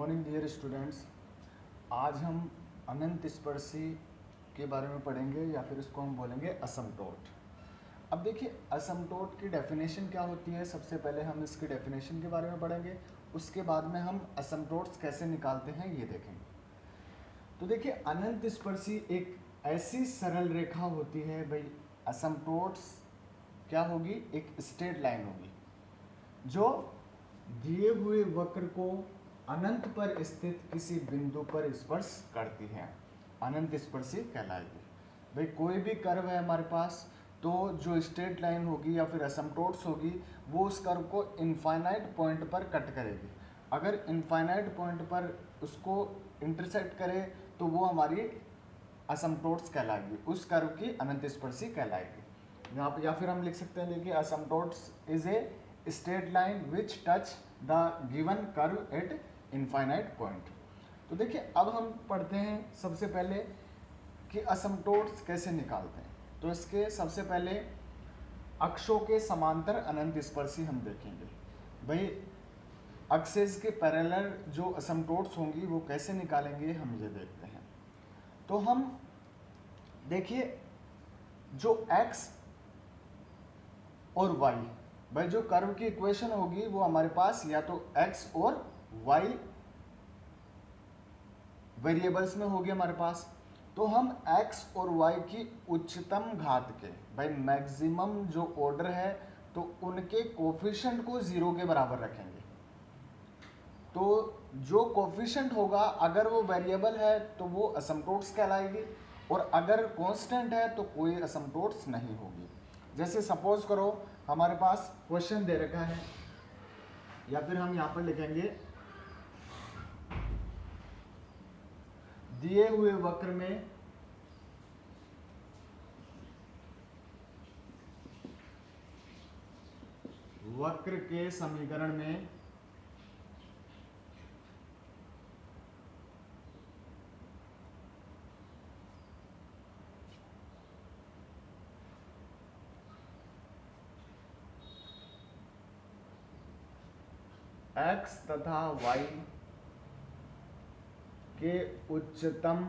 Morning dear students. आज हम अनंत स्पर्शी के बारे में पढ़ेंगे या फिर इसको हम बोलेंगे असमटोट। अब देखिए असमटोट की डेफिनेशन क्या होती है। सबसे पहले हम इसकी डेफिनेशन के बारे में पढ़ेंगे, उसके बाद में हम असमटोट्स कैसे निकालते हैं ये देखेंगे। तो देखिए अनंत स्पर्शी एक ऐसी सरल रेखा होती है भाई। असमटोट्स क्या होगी, एक स्ट्रेट लाइन होगी जो दिए हुए वक्र को अनंत पर स्थित किसी बिंदु पर स्पर्श करती है, अनंत स्पर्शी कहलाएगी। भाई कोई भी कर्व है हमारे पास, तो जो स्ट्रेट लाइन होगी या फिर असमटोट्स होगी वो उस कर्व को इनफाइनाइट पॉइंट पर कट करेगी। अगर इनफाइनाइट पॉइंट पर उसको इंटरसेक्ट करे तो वो हमारी असमटोट्स कहलाएगी, उस कर्व की अनंत स्पर्शी कहलाएगी। यहाँ पर या फिर हम लिख सकते हैं, देखिए asymptotes is a straight line which touch the given curve at infinite point. तो देखिए अब हम पढ़ते हैं सबसे पहले कि असमटोट्स कैसे निकालते हैं। तो इसके सबसे पहले अक्षों के समांतर अनंत स्पर्शी हम देखेंगे। भाई एक्सिस के पैरेलल जो असमटोट्स होंगी वो कैसे निकालेंगे हम ये देखते हैं। तो हम देखिए जो x और y, भाई जो कर्व की इक्वेशन होगी वो हमारे पास या तो x और y वेरिएबल्स में होगी हमारे पास। तो हम x और y की उच्चतम घात के, भाई मैक्सिमम जो ऑर्डर है, तो उनके कोफिशिएंट को 0 के बराबर रखेंगे। तो जो कोफिशिएंट होगा अगर वो वेरिएबल है तो वो असमटोट्स कहलाएगी, और अगर कांस्टेंट है तो कोई असमटोट्स नहीं होगी। जैसे सपोज करो हमारे पास क्वेश्चन दे रखा है, या फिर हम यहाँ पर लिखेंगे दिए हुए वक्र में वक्र के समीकरण में x तथा y के उच्चतम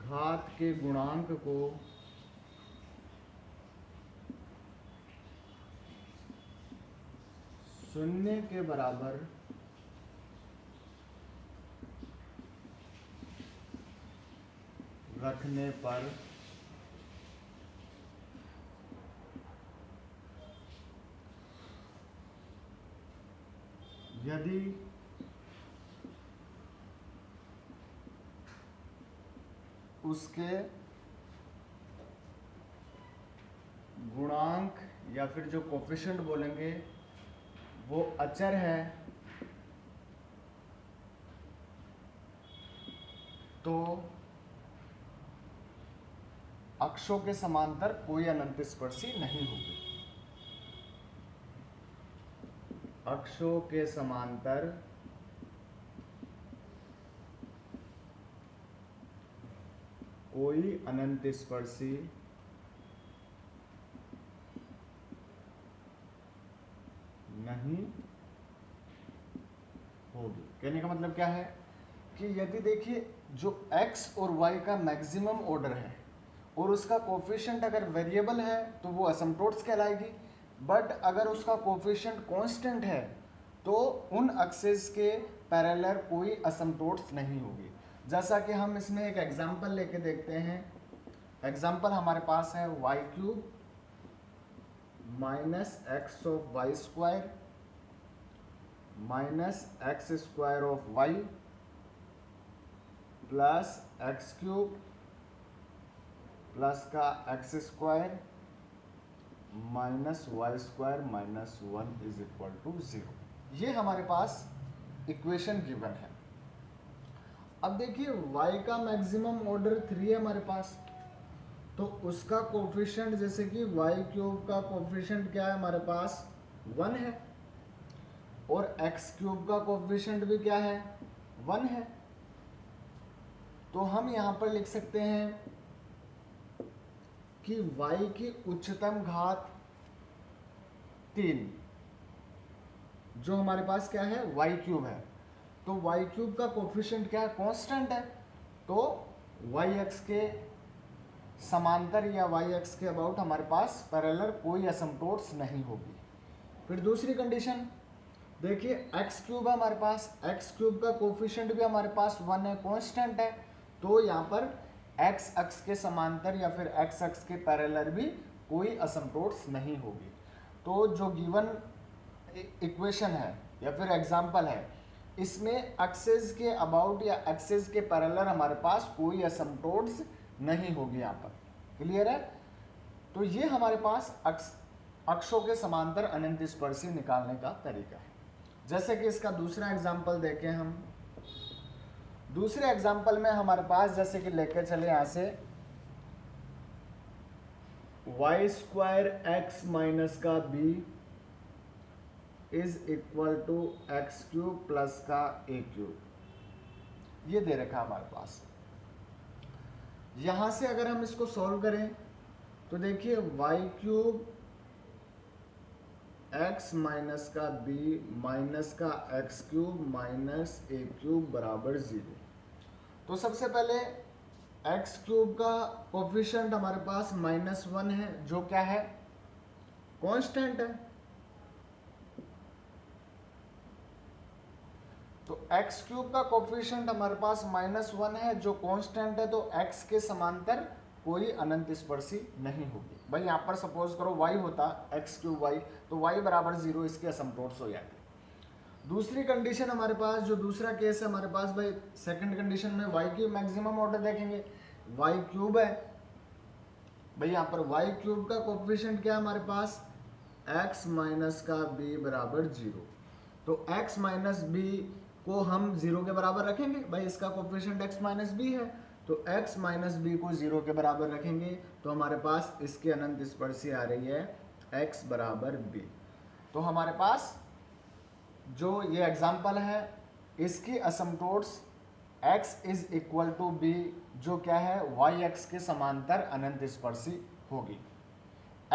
घात के गुणांक को शून्य के बराबर रखने पर यदि उसके गुणांक या फिर जो कोफिशिएंट बोलेंगे वो अचर है, तो अक्षों के समांतर कोई अनंत स्पर्शी नहीं होगी। अक्षों के समांतर कोई अनंत स्पर्शी नहीं होगी। कहने का मतलब क्या है कि यदि देखिए जो x और y का मैक्सिमम ऑर्डर है और उसका कोफिशिएंट अगर वेरिएबल है तो वो असमटोट्स कहलाएगी, बट अगर उसका कोफिशिएंट कांस्टेंट है तो उन एक्सिस के पैरेलल कोई असमटोट्स नहीं होगी। जैसा कि हम इसमें एक एग्जांपल लेके देखते हैं। एग्जांपल हमारे पास है y³ minus x of y square minus x square of y plus x³ plus का x square minus y square minus 1 is equal to 0। ये हमारे पास इक्वेशन गिवन है। अब देखिए y का मैक्सिमम ऑर्डर 3 है हमारे पास, तो उसका कोफिशिएंट जैसे कि y³ का कोफिशिएंट क्या है हमारे पास 1 है, और x³ का कोफिशिएंट भी क्या है 1 है। तो हम यहाँ पर लिख सकते हैं कि y की उच्चतम घात 3 जो हमारे पास क्या है वाई क्यूब है, तो वाई क्यूब का कोफिशिएंट क्या है कांस्टेंट है, तो वाई एक्स के समांतर या वाई एक्स के अबाउट हमारे पास पैरेलल कोई एसिम्प्टोट्स नहीं होगी। फिर दूसरी कंडीशन देखिए एक्स क्यूब है हमारे पास, एक्स क्यूब का कोफिशिएंट भी हमारे पास 1 है, कांस्टेंट है, तो यहाँ पर एक्स अक्ष के समांतर या फिर एक्स अक्ष के पैरेलल भी कोई एसिम्प्टोट्स नहीं होगी। तो जो गिवन इक्वेशन है या फिर एग्जाम्पल है, इसमें एक्सेस के अबाउट या एक्सेस के पैरेलल हमारे पास कोई एसिम्प्टोट्स नहीं होगी यहाँ पर। क्लियर है? तो ये हमारे पास अक्षों के समांतर अनंत स्पर्शी निकालने का तरीका है। जैसे कि इसका दूसरा एग्जाम्पल देखें हम, दूसरे एग्जाम्पल में हमारे पास जैसे कि लेकर चले यहाँ से वाई स्क्वायर एक्स माइनस का B is equal to X cube plus का ए क्यूब, ये दे रखा हमारे पास। यहां से अगर हम इसको सॉल्व करें तो देखिए वाई क्यूब एक्स माइनस का बी माइनस का एक्स क्यूब माइनस ए क्यूब बराबर 0। तो सबसे पहले एक्स क्यूब का कोफिशिएंट हमारे पास -1 है, जो क्या है कांस्टेंट है। तो एक्स क्यूब का कोफिशिएंट हमारे पास -1 है जो कांस्टेंट है, तो एक्स के समांतर कोई अनंत स्पर्शी नहीं होगी। भाई यहाँ पर सपोज करो y होता एक्स क्यूब वाई, तो y बराबर 0 इसके एसिम्प्टोट्स हो जाते। दूसरी कंडीशन हमारे पास, जो दूसरा केस है हमारे पास, भाई सेकंड कंडीशन में y की मैक्सिमम ऑर्डर देखेंगे, y क्यूब है भाई, यहाँ पर y क्यूब का कोफिशिएंट क्या है हमारे पास x माइनस का b बराबर 0। तो x माइनस बी को हम 0 के बराबर रखेंगे, भाई इसका कोफिशिएंट x माइनस बी है, तो x माइनस बी को 0 के बराबर रखेंगे, तो हमारे पास इसकी अनंत स्पर्शी आ रही है x बराबर b। तो हमारे पास जो ये एग्जाम्पल है इसकी asymptotes x is equal to b, जो क्या है y एक्स के समांतर अनंत स्पर्शी होगी।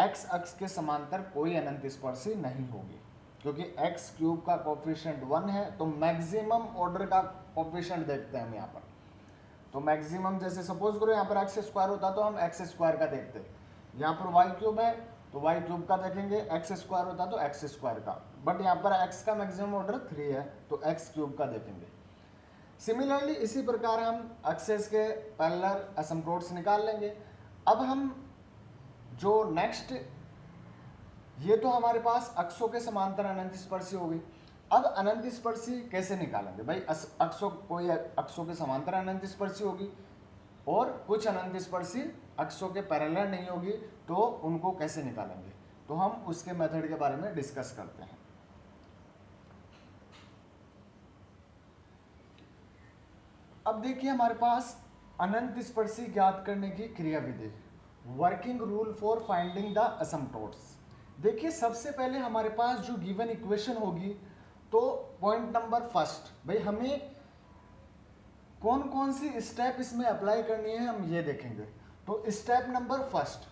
x अक्ष के समांतर कोई अनंत स्पर्शी नहीं होगी, क्योंकि x क्यूब का कोफिशिएंट 1 है, तो मैक्सिमम ऑर्डर का कोफिशिएंट देखते हैं हम यहाँ पर। तो मैक्सिमम जैसे सपोज करो यहाँ पर एक्स स्क्वायर होता तो हम एक्स स्क्वायर का देखते, यहाँ पर वाई क्यूब है तो वाई क्यूब का देखेंगे, एक्स स्क्वायर होता तो एक्स स्क्वायर का, बट यहाँ पर एक्स का मैक्सिमम ऑर्डर 3 है तो एक्स क्यूब का देखेंगे। सिमिलरली इसी प्रकार हम एक्सेस के पैरेलल एसिम्प्टोट्स निकाल लेंगे। अब हम जो नेक्स्ट, ये तो हमारे पास अक्षों के समांतर अनंत स्पर्शी होगी। अब अनंत स्पर्शी कैसे निकालेंगे भाई, अक्षों कोई अक्षों के समांतर अनंत स्पर्शी होगी और कुछ अनंत स्पर्शी अक्षों के पैरेलल नहीं होगी, तो उनको कैसे निकालेंगे, तो हम उसके मेथड के बारे में डिस्कस करते हैं। अब देखिए हमारे पास अनंत स्पर्शी ज्ञात करने की क्रियाविधि, working rule for finding the asymptotes. देखिए सबसे पहले हमारे पास जो गिवन इक्वेशन होगी, तो पॉइंट नंबर फर्स्ट, भाई हमें कौन कौन सी स्टेप इसमें अप्लाई करनी है हम ये देखेंगे। तो स्टेप नंबर फर्स्ट,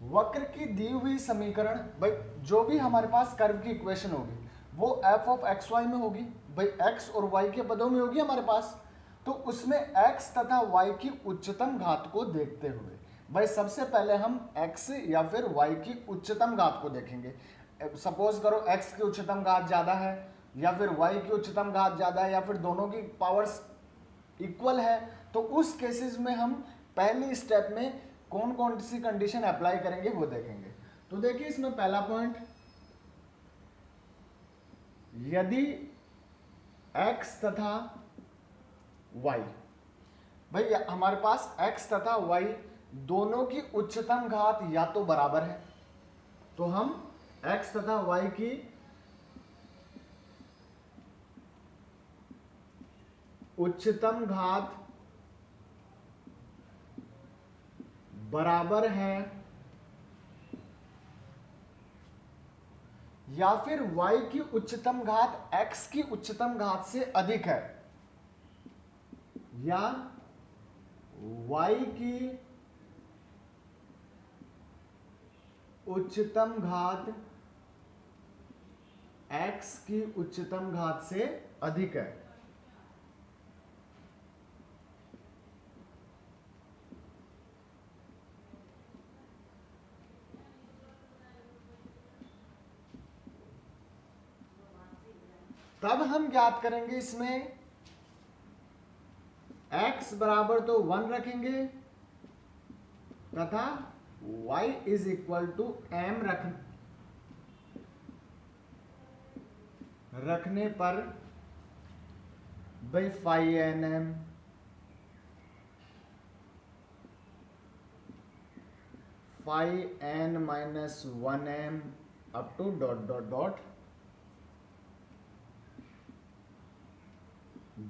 वक्र की दी हुई समीकरण, भाई जो भी हमारे पास कर्व की इक्वेशन होगी वो f ऑफ एक्स वाई में होगी, भाई x और y के पदों में होगी हमारे पास, तो उसमें x तथा y की उच्चतम घात को देखते हुए, भाई सबसे पहले हम x या फिर y की उच्चतम घात को देखेंगे। सपोज करो x की उच्चतम घात ज़्यादा है या फिर y की उच्चतम घात ज़्यादा है या फिर दोनों की पावर्स इक्वल है, तो उस केसेस में हम पहली स्टेप में कौन कौन सी कंडीशन अप्लाई करेंगे वो देखेंगे। तो देखिए इसमें पहला पॉइंट, यदि x तथा y, भाई हमारे पास x तथा y दोनों की उच्चतम घात या तो बराबर है, तो हम x तथा y की उच्चतम घात बराबर है या फिर y की उच्चतम घात x की उच्चतम घात से अधिक है, या y की उच्चतम घात x की उच्चतम घात से अधिक है, तब हम ज्ञात करेंगे इसमें x बराबर तो 1 रखेंगे तथा y is equal to m रखने पर भाई phi N M phi N minus 1m up to dot dot dot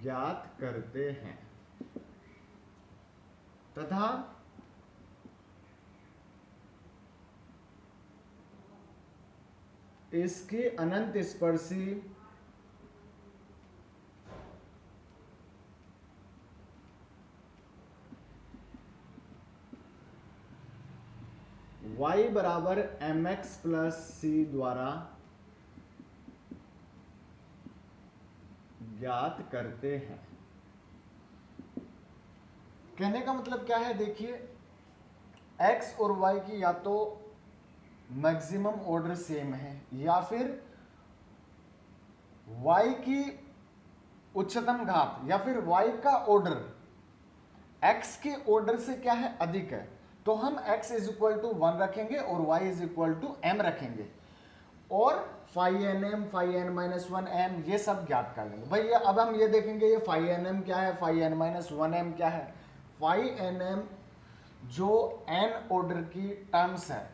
ज्ञात करते हैं तथा इसकी अनंत स्पर्शी y बराबर एम एक्स प्लस सी द्वारा ज्ञात करते हैं। कहने का मतलब क्या है, देखिए x और y की या तो मैक्सिमम ऑर्डर सेम है या फिर y की उच्चतम घात या फिर y का ऑर्डर x के ऑर्डर से क्या है, अधिक है, तो हम x इज इक्वल टू 1 रखेंगे और y is equal to m रखेंगे और phi N M phi N minus 1m ये सब ज्ञात कर लेंगे। भाई अब हम ये देखेंगे ये फाई एन एम क्या है, फाई एन माइनस 1m क्या है। फाई एन एम जो n ऑर्डर की टर्म्स है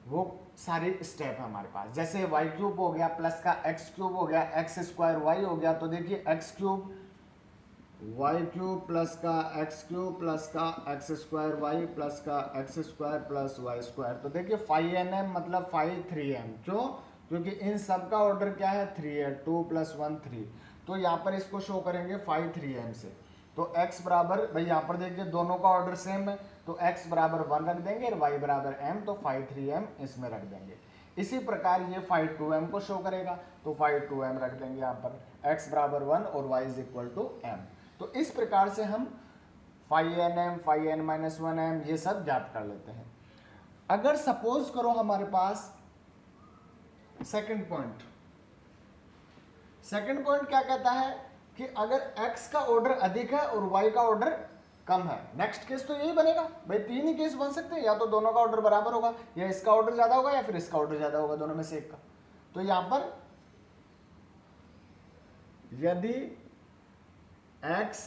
वो सारे स्टेप है हमारे पास, जैसे y क्यूब हो गया प्लस का x क्यूब हो गया, x स्क्वायर y हो गया, तो देखिए x cube y cube plus का x क्यूब प्लस का x स्क्वायर y प्लस का x square plus y square, तो देखिए फाई एन एम मतलब फाई 3m, क्यों, क्योंकि इन सब का ऑर्डर क्या है 3 है, 2 प्लस 1 3, तो यहाँ पर इसको शो करेंगे फाई 3m से, तो x बराबर भाई यहाँ पर देखिए दोनों का ऑर्डर सेम है तो x बराबर 1 रख देंगे और y बराबर m, तो फाई 3m इसमें रख देंगे। इसी प्रकार ये फाई 2m को शो करेगा तो फाई 2m रख देंगे यहाँ पर, x बराबर 1 और y is equal to m। तो इस प्रकार से हम phi N M phi N minus 1m ये सब ज्ञात कर लेते हैं। अगर सपोज करो हमारे पास सेकंड पॉइंट क्या कहता है कि अगर x का ऑर्डर अधिक है और y का ऑर्डर कम है, नेक्स्ट केस तो यही बनेगा भाई, तीन ही केस बन सकते हैं, या तो दोनों का ऑर्डर बराबर होगा या इसका ऑर्डर ज्यादा होगा या फिर इसका ऑर्डर ज्यादा होगा, दोनों में से एक का। तो यहां पर यदि x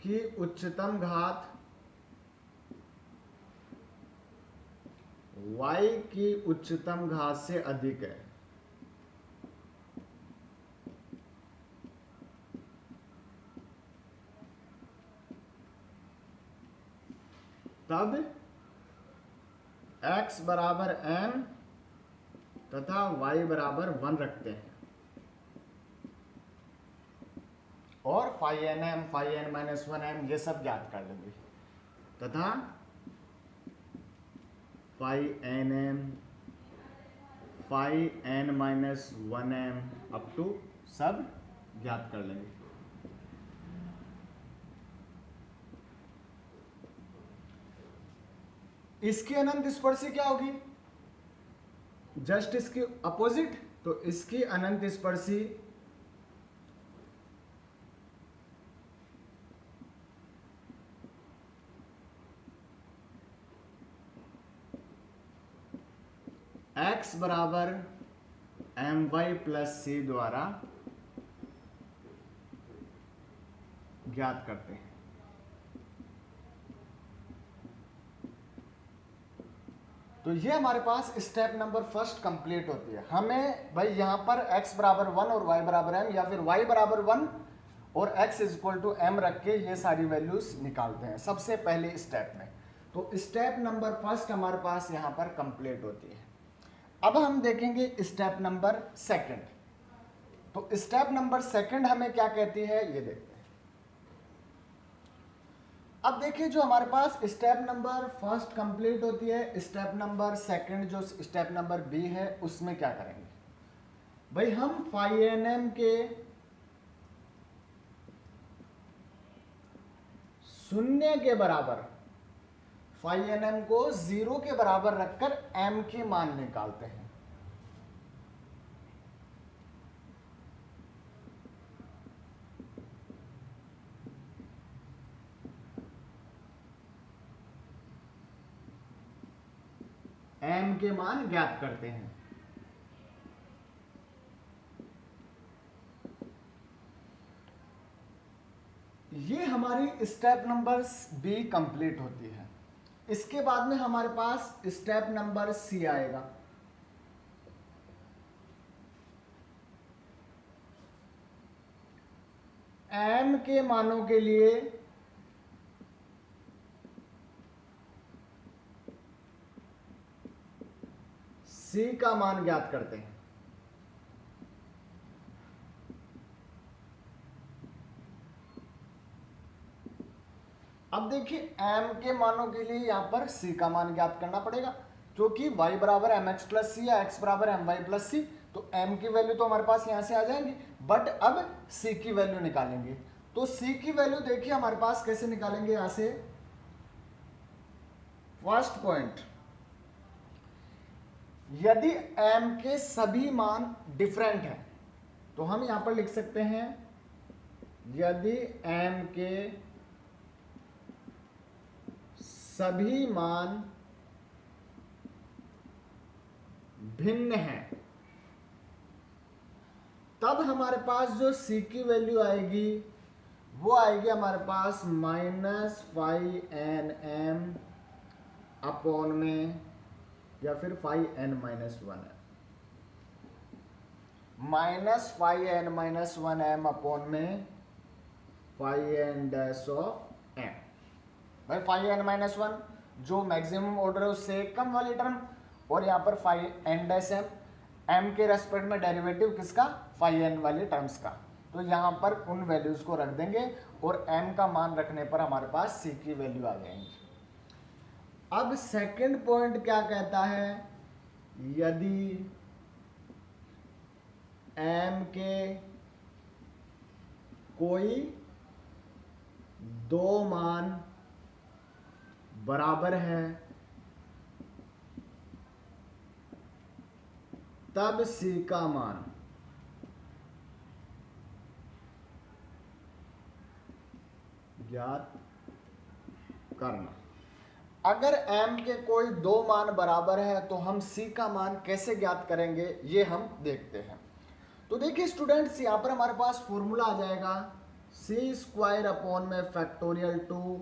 की उच्चतम घात y की उच्चतम घात से अधिक है तब x बराबर m तथा y बराबर 1 रखते हैं और phi N M phi N minus 1m ये सब ज्ञात कर लेंगे तथा phi N M phi N minus 1m up to सब ज्ञात कर लेंगे। इसकी अनंत स्पर्शी क्या होगी, जस्ट इसकी अपोजिट, तो इसकी अनंत स्पर्शी x बराबर एम वाई प्लस सी द्वारा ज्ञात करते हैं। तो ये हमारे पास स्टेप नंबर फर्स्ट कंप्लीट होती है। हमें भाई यहाँ पर x बराबर 1 और y बराबर m या फिर y बराबर 1 और x is equal to m रख के ये सारी वैल्यूज निकालते हैं सबसे पहले स्टेप में। तो स्टेप नंबर फर्स्ट हमारे पास यहाँ पर कंप्लीट होती है। अब हम देखेंगे स्टेप नंबर सेकंड। तो स्टेप नंबर सेकंड हमें क्या कहती है ये देखते हैं। अब देखिए जो हमारे पास स्टेप नंबर फर्स्ट कंप्लीट होती है, स्टेप नंबर सेकंड जो स्टेप नंबर बी है उसमें क्या करेंगे भाई, हम फाई एन एम के शून्य के बराबर फाई एन एम को 0 के बराबर रखकर एम के मान निकालते हैं। एम के मान ज्ञात करते हैं। ये हमारी स्टेप नंबर बी कंप्लीट होती है। इसके बाद में हमारे पास स्टेप नंबर सी आएगा। एम के मानों के लिए सी का मान ज्ञात करते हैं। अब देखिए m के मानों के लिए यहां पर c का मान ज्ञात करना पड़ेगा, क्योंकि y बराबर एम एक्स प्लस सी या x बराबर एम वाई प्लस सी, तो m की वैल्यू तो हमारे पास यहां से आ जाएंगी, बट अब c की वैल्यू निकालेंगे। तो c की वैल्यू देखिए हमारे पास कैसे निकालेंगे, यहां से फर्स्ट पॉइंट, यदि m के सभी मान डिफरेंट हैं तो हम यहां पर लिख सकते हैं यदि m के सभी मान भिन्न हैं, तब हमारे पास जो c की वैल्यू आएगी वो आएगी हमारे पास minus phi N m upon में या फिर phi N minus one m, minus phi N minus one m upon में phi n dash of m. भाई फाई एन माइनस वन जो मैक्सिमम ऑर्डर है उससे एक कम वाली टर्म, और यहाँ पर phi n dash m, m के रेस्पेक्ट में डेरिवेटिव किसका, फाई एन वाली टर्म्स का, तो यहाँ पर उन वैल्यूज को रख देंगे और एम का मान रखने पर हमारे पास सी की वैल्यू आ जाएंगी। अब सेकंड पॉइंट क्या कहता है, यदि एम के कोई दो मान बराबर है तब सी का मान ज्ञात करना। अगर m के कोई दो मान बराबर है तो हम c का मान कैसे ज्ञात करेंगे ये हम देखते हैं। तो देखिए स्टूडेंट्स, यहां पर हमारे पास फॉर्मूला आ जाएगा सी स्क्वायर अपॉन में factorial 2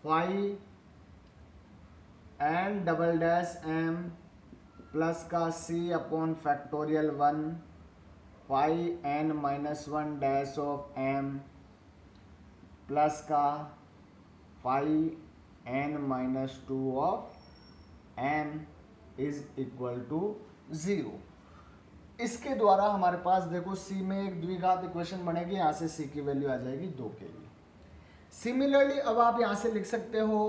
phi n double dash m plus का c upon factorial 1 phi N minus one dash of m plus का phi N minus two of m is equal to 0। इसके द्वारा हमारे पास देखो सी में एक द्विघात इक्वेशन बनेगी, यहाँ से सी की वैल्यू आ जाएगी 2 के लिए। सिमिलरली अब आप यहाँ से लिख सकते हो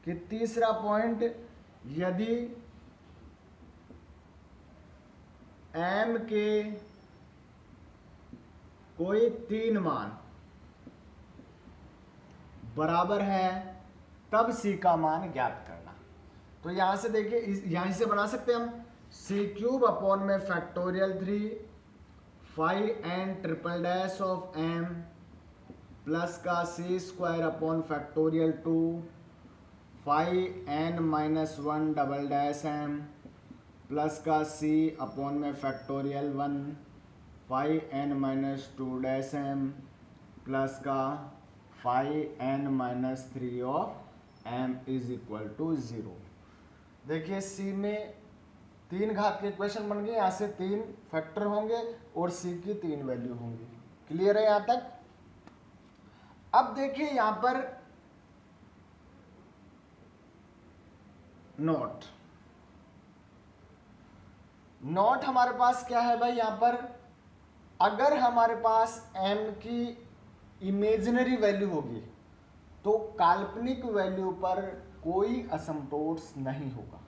कि तीसरा पॉइंट, यदि m के कोई तीन मान बराबर है तब c का मान ज्ञात करना। तो यहां से देखिए यहां से बना सकते हैं हम सी क्यूब अपॉन में factorial 3 phi n triple dash of m plus का c square upon factorial 2 phi N minus one double dash m plus का सी अपॉन में factorial 1 phi N minus two dash m plus का phi N minus 3 of m is equal to 0। देखिए सी में 3 घात के equation बन गए, यहाँ से 3 फैक्टर होंगे और सी की 3 वैल्यू होंगी। क्लियर है यहाँ तक। अब देखिए यहाँ पर नोट हमारे पास क्या है भाई, यहाँ पर अगर हमारे पास m की इमेजिनरी वैल्यू होगी तो काल्पनिक वैल्यू पर कोई असमटोट्स नहीं होगा।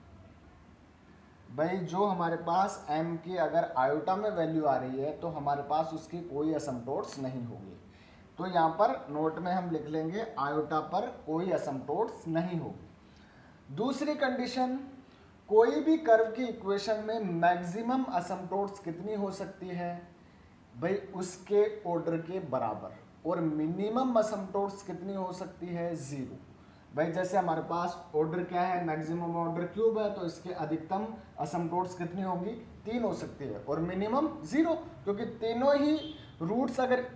भाई जो हमारे पास m की अगर आयोटा में वैल्यू आ रही है तो हमारे पास उसकी कोई असमटोट्स नहीं होगी। तो यहाँ पर नोट में हम लिख लेंगे आयोटा पर कोई असमटोट्स नहीं होगी। दूसरी कंडीशन, कोई भी कर्व की इक्वेशन में मैक्सिमम असमटोट्स कितनी हो सकती है? भाई उसके ऑर्डर के बराबर। और मिनिमम असमटोट्स कितनी हो सकती है? 0। भाई जैसे हमारे पास ऑर्डर क्या है? मैक्सिमम ऑर्डर क्यूब है, तो इसके अधिकतम असमटोट्स कितनी होंगी? 3 हो सकती है और मिनिमम 0, क्योंकि तीनों ही रूट्स अगर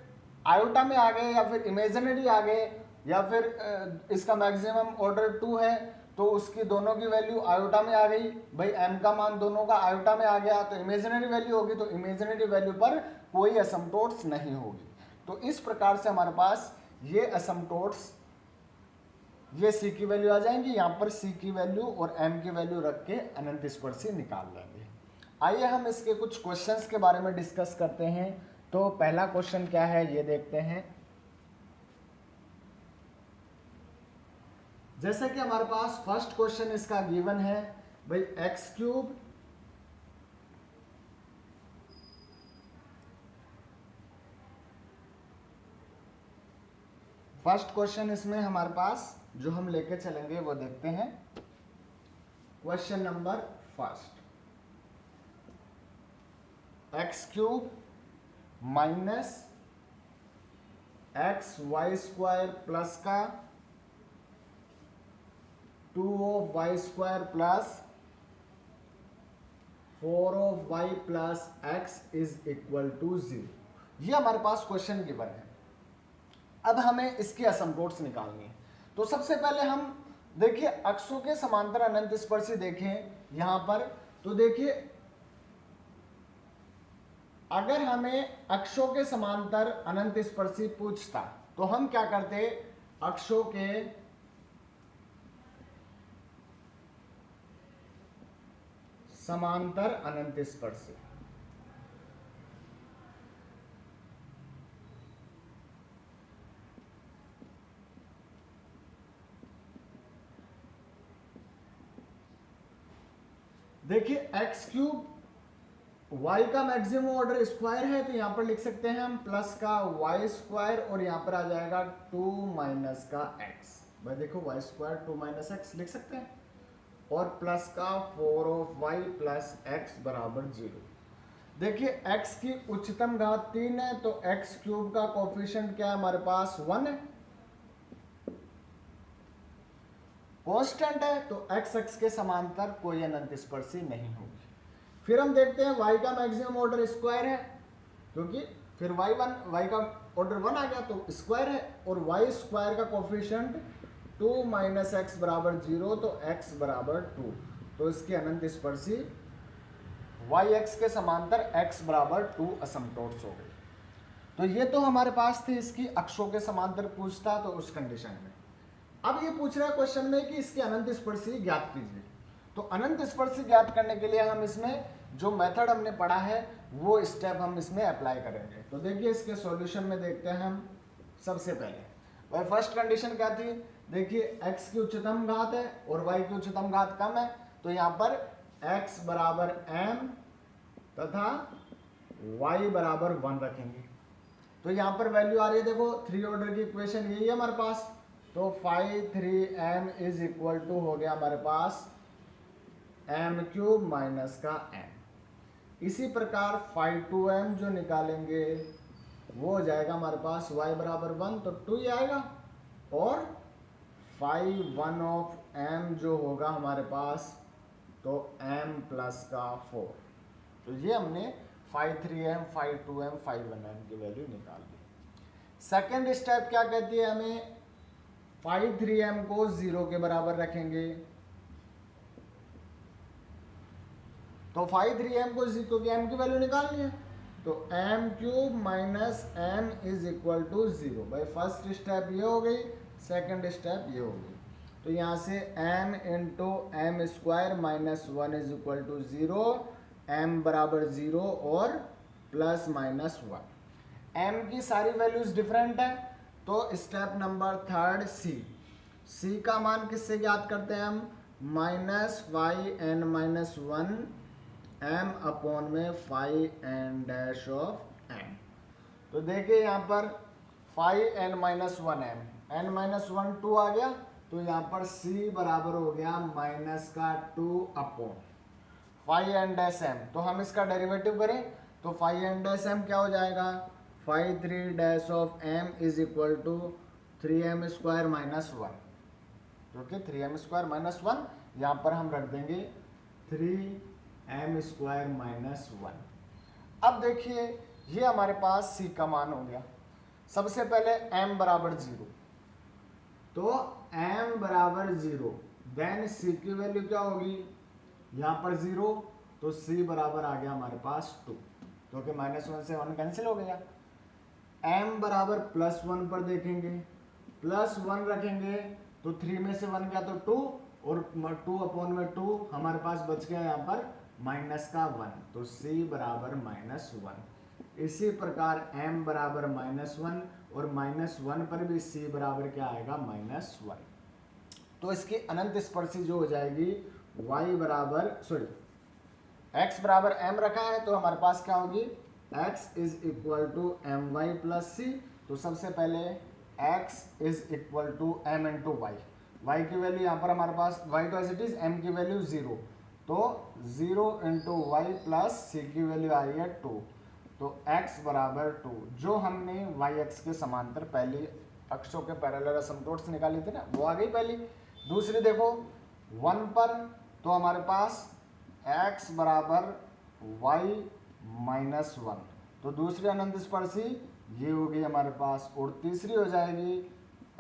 आयोटा में आ गए या फिर इमेजिनरी आ गए या फिर इसका मैक्सिमम ऑर्डर 2 है तो उसकी दोनों की वैल्यू आयोटा में आ गई। भाई m का मान दोनों का आयोटा में आ गया तो इमेजिनरी वैल्यू होगी, तो इमेजिनरी वैल्यू पर कोई असमटोट्स नहीं होगी। तो इस प्रकार से हमारे पास ये असमटोट्स, ये c की वैल्यू आ जाएंगी, यहाँ पर c की वैल्यू और m की वैल्यू रख के अनंत स्पर्शी निकाल लेंगे। आइए हम इसके कुछ क्वेश्चंस के बारे में डिस्कस करते हैं। तो पहला क्वेश्चन क्या है ये देखते हैं। जैसे कि हमारे पास फर्स्ट क्वेश्चन इसका गिवन है, भाई एक्स क्यूब फर्स्ट क्वेश्चन इसमें हमारे पास जो हम लेके चलेंगे वो देखते हैं। Question number first, x cube minus x y square plus का 2 of y square plus 4 of y plus x is equal to 0। ये हमारे पास क्वेश्चन गिवन है। अब हमें इसकी असमटोट्स निकालनी है। तो सबसे पहले हम देखिए अक्षों के समांतर अनंत स्पर्शी देखें यहां पर। तो देखिए अगर हमें अक्षों के समांतर अनंत स्पर्शी पूछता तो हम क्या करते? अक्षों के समांतर अनंत स्पर्शी, देखिए एक्स क्यूब y का मैक्सिमम ऑर्डर स्क्वायर है तो यहां पर लिख सकते हैं हम प्लस का y स्क्वायर और यहां पर आ जाएगा 2 माइनस का x। भाई देखो y स्क्वायर 2 माइनस एक्स लिख सकते हैं और प्लस का 4 ऑफ y प्लस x बराबर 0। देखिए x की उच्चतम घात 3 है तो x क्यूब का कोफिशिएंट क्या है हमारे पास? 1 है। कांस्टेंट है तो x के समांतर कोई अनंत स्पर्शी नहीं होगी। फिर हम देखते हैं y का मैक्सिमम ऑर्डर स्क्वायर है, क्योंकि फिर y का ऑर्डर 1 आ गया तो स्क्वायर है, और y स्क्वायर का कोफिशिएंट 2 माइनस एक्स बराबर 0 तो x बराबर 2। तो इसकी अनंत स्पर्शी yx के समांतर x बराबर 2 असमटोट्स हो गई। तो ये तो हमारे पास थी इसकी अक्षों के समांतर पूछता तो उस कंडीशन में। अब ये पूछ रहा है क्वेश्चन में कि इसकी अनंत स्पर्शी ज्ञात कीजिए। तो अनंत स्पर्शी ज्ञात करने के लिए हम इसमें जो मेथड हमने पढ़ा है वो स्टेप हम इसमें अप्लाई करेंगे। तो देखिए इसके सॉल्यूशन में देखते हैं हम। सबसे पहले वह फर्स्ट कंडीशन क्या थी? देखिए x की उच्चतम घात है और y की उच्चतम घात कम है, तो यहाँ पर x बराबर m तथा y बराबर 1 रखेंगे। तो यहाँ पर वैल्यू आ रही है, देखो 3 ऑर्डर की इक्वेशन यही है हमारे पास। तो 5 3m इज इक्वल टू हो गया हमारे पास m क्यूब माइनस का m। इसी प्रकार 5 2m जो निकालेंगे वो हो जाएगा हमारे पास y बराबर 1 तो 2 ही आएगा, और 5 1 ऑफ m जो होगा हमारे पास तो m प्लस का 4। तो ये हमने 5 3m 5 2m 5 1m की वैल्यू निकाल ली। सेकेंड स्टेप क्या कहती है हमें? 5 3m को 0 के बराबर रखेंगे। तो 5 3m को 0 क्योंकि m की वैल्यू निकालनी है, तो m cube minus m is equal to 0। भाई फर्स्ट स्टेप ये हो गई, सेकंड स्टेप ये हो गई। तो यहाँ से m into m square minus 1 is equal to 0, m बराबर 0 और प्लस माइनस 1। m की सारी वैल्यूज डिफरेंट है, तो step number third c c का मान किससे ज्ञात करते हैं हम, minus five n minus one m upon में five n dash of m. तो देखिए यहाँ पर five n minus one n minus one two आ गया, तो यहाँ पर सी बराबर हो गया माइनस का two upon five n dash m. तो हम इसका डेरिवेटिव करें तो फाइव एन डैश एम क्या हो जाएगा, five three dash of m is equal to three m square minus one, जो कि three m square minus one, यहाँ पर हम रख देंगे three m square minus one. अब देखिए ये हमारे पास सी का मान हो गया। सबसे पहले m बराबर जीरो, तो m बराबर जीरो, देन c की वैल्यू क्या होगी, यहाँ पर जीरो, तो c बराबर आ गया हमारे पास टू, क्योंकि माइनस वन से वन कैंसिल हो गया। m बराबर प्लस वन पर देखेंगे, प्लस वन रखेंगे तो थ्री में से वन गया तो टू, और टू अपॉन में टू हमारे पास बच गया यहाँ पर माइनस का वन, तो c बराबर माइनस वन। इसी प्रकार m बराबर माइनस वन, और माइनस वन पर भी c बराबर क्या आएगा, माइनस वन। तो इसकी अनंत स्पर्शी जो हो जाएगी y बराबर x बराबर m रखा है, तो हमारे पास क्या होगी, x is equal to m y plus c. तो सबसे पहले x is equal to m into y, y की वैल्यू यहाँ पर हमारे पास y तो एज इट इज, m की वैल्यू जीरो, तो zero into y plus c की वैल्यू आ रही है टू, तो x बराबर टू। जो हमने y x के समांतर पहली अक्षों के पैरेलल असमतोड़ से निकाली थी ना, वो आ गई पहली। दूसरी देखो वन पर, तो हमारे पास x बराबर y माइनस वन, तो दूसरी अनंत स्पर्शी ये होगी हमारे पास, और तीसरी हो जाएगी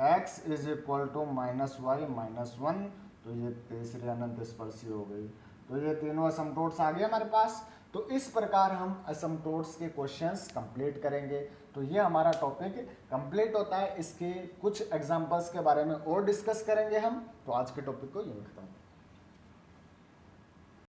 x is equal to minus y minus one, तो ये तीसरी अनंत स्पर्शी हो गई। तो ये तीनों असमतोड्स आ गए हमारे पास। तो इस प्रकार हम असमतोड्स के क्वेश्चंस कंप्लीट करेंगे। तो ये हमारा टॉपिक कंप्लीट होता है। इसके कुछ एग्जांपल्स के बारे में और डिस्कस करेंगे हम। तो आज के टॉपिक को यूँ खत्म।